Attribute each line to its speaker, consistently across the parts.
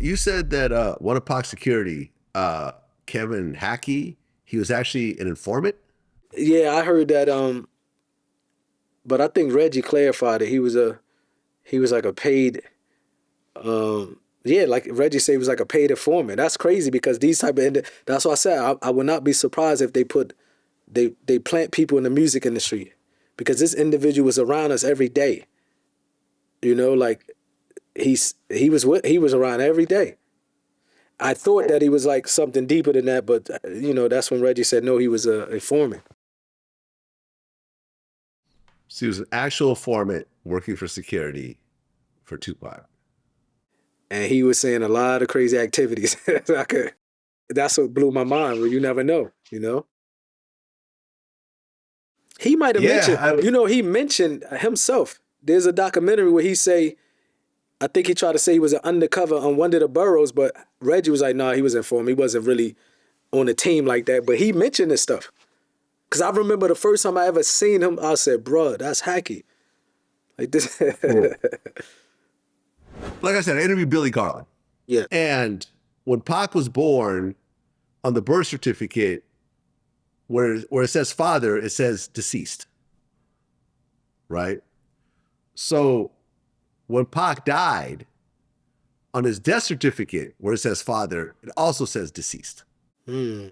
Speaker 1: you said that one of Pac's security, Kevin Hackie, he was actually an informant?
Speaker 2: Yeah, I heard that. But I think Reggie clarified it. He was like a paid. Yeah, like Reggie said, he was like a paid informant. That's crazy because these type of. That's why I said I would not be surprised if they plant people in the music industry, because this individual was around us every day. You know, like he was around every day. I thought that he was like something deeper than that, but that's when Reggie said no, he was a informant.
Speaker 1: So he was an actual informant working for security for Tupac.
Speaker 2: And he was saying a lot of crazy activities. That's what blew my mind. Well, you never know, He might have mentioned, he mentioned himself. There's a documentary where I think he tried to say he was an undercover on one of the boroughs, but Reggie was like, nah, he was informed. He wasn't really on a team like that, but he mentioned this stuff. Because I remember the first time I ever seen him, I said, bruh, that's Hackie. Like this.
Speaker 1: Like I said, I interviewed Billy Garland.
Speaker 2: Yeah.
Speaker 1: And when Pac was born, on the birth certificate, where it says father, it says deceased. Right? So when Pac died, on his death certificate, where it says father, it also says deceased.
Speaker 2: Mm.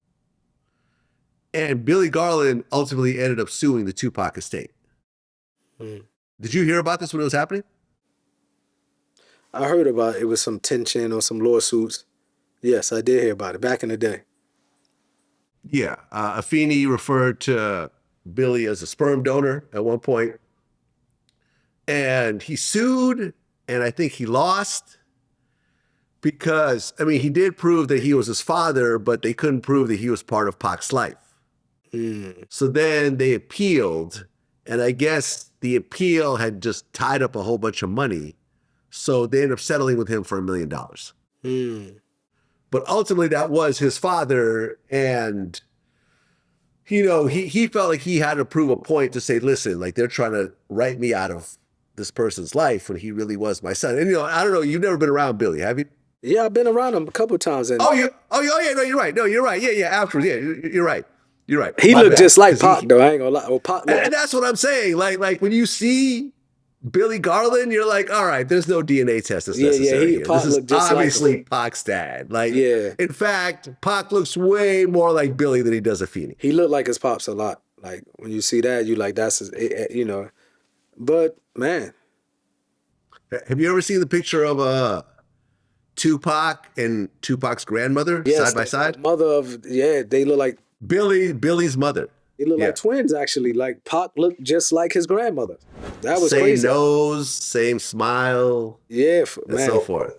Speaker 1: And Billy Garland ultimately ended up suing the Tupac estate.
Speaker 2: Mm.
Speaker 1: Did you hear about this when it was happening?
Speaker 2: I heard about it. It was some tension or some lawsuits. Yes, I did hear about it back in the day.
Speaker 1: Yeah. Afeni referred to Billy as a sperm donor at one point. And he sued, and I think he lost because, he did prove that he was his father, but they couldn't prove that he was part of Pac's life.
Speaker 2: Mm.
Speaker 1: So then they appealed, and I guess the appeal had just tied up a whole bunch of money. So they ended up settling with him for $1 million.
Speaker 2: Mm.
Speaker 1: But ultimately that was his father. And, he felt like he had to prove a point to say, listen, like they're trying to write me out of this person's life when he really was my son. And, I don't know, you've never been around Billy, have you?
Speaker 2: Yeah, I've been around him a couple of times. And
Speaker 1: yeah, no, you're right. No, you're right. Yeah, afterwards. Yeah, you're right. You're right.
Speaker 2: He looked just like Pac, though. I ain't gonna lie. Well, Pac
Speaker 1: and that's what I'm saying. Like when you see Billy Garland, you're like, all right, there's no DNA test that's necessary here. This is obviously Pac's dad. Like, in fact, Pac looks way more like Billy than he does Afeni.
Speaker 2: He looked like his pops a lot. Like when you see that, you like that's his, But man,
Speaker 1: have you ever seen the picture of Tupac and Tupac's grandmother side by side?
Speaker 2: They look like
Speaker 1: Billy's mother.
Speaker 2: They look like twins, actually. Like Pac looked just like his grandmother. That was
Speaker 1: same
Speaker 2: crazy.
Speaker 1: Same nose, same smile.
Speaker 2: Yeah,
Speaker 1: and so forth.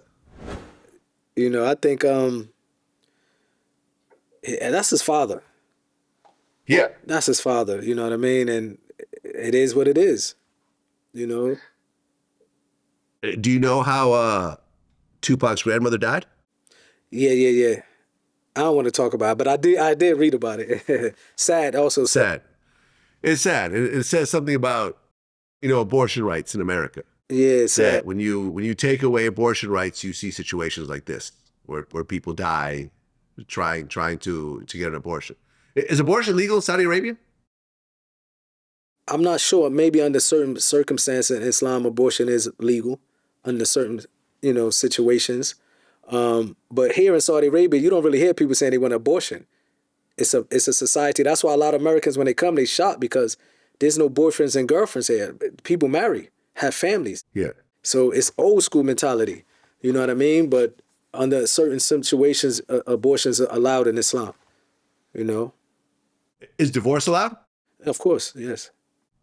Speaker 2: I think that's his father.
Speaker 1: Yeah.
Speaker 2: That's his father, you know what I mean? And it is what it is,
Speaker 1: Do you know how Tupac's grandmother died?
Speaker 2: Yeah. I don't want to talk about it, but I did read about it. Sad, also sad.
Speaker 1: It's sad. It says something about, abortion rights in America.
Speaker 2: Yeah, it's sad.
Speaker 1: That when you take away abortion rights, you see situations like this where people die trying to get an abortion. Is abortion legal in Saudi Arabia?
Speaker 2: I'm not sure. Maybe under certain circumstances in Islam, abortion is legal under certain, situations. But here in Saudi Arabia, you don't really hear people saying they want abortion. It's a society. That's why a lot of Americans, when they come, they shocked because there's no boyfriends and girlfriends here. People marry, have families.
Speaker 1: Yeah.
Speaker 2: So it's old school mentality. You know what I mean? But under certain situations, abortions are allowed in Islam.
Speaker 1: Is divorce allowed?
Speaker 2: Of course, yes.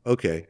Speaker 1: Okay.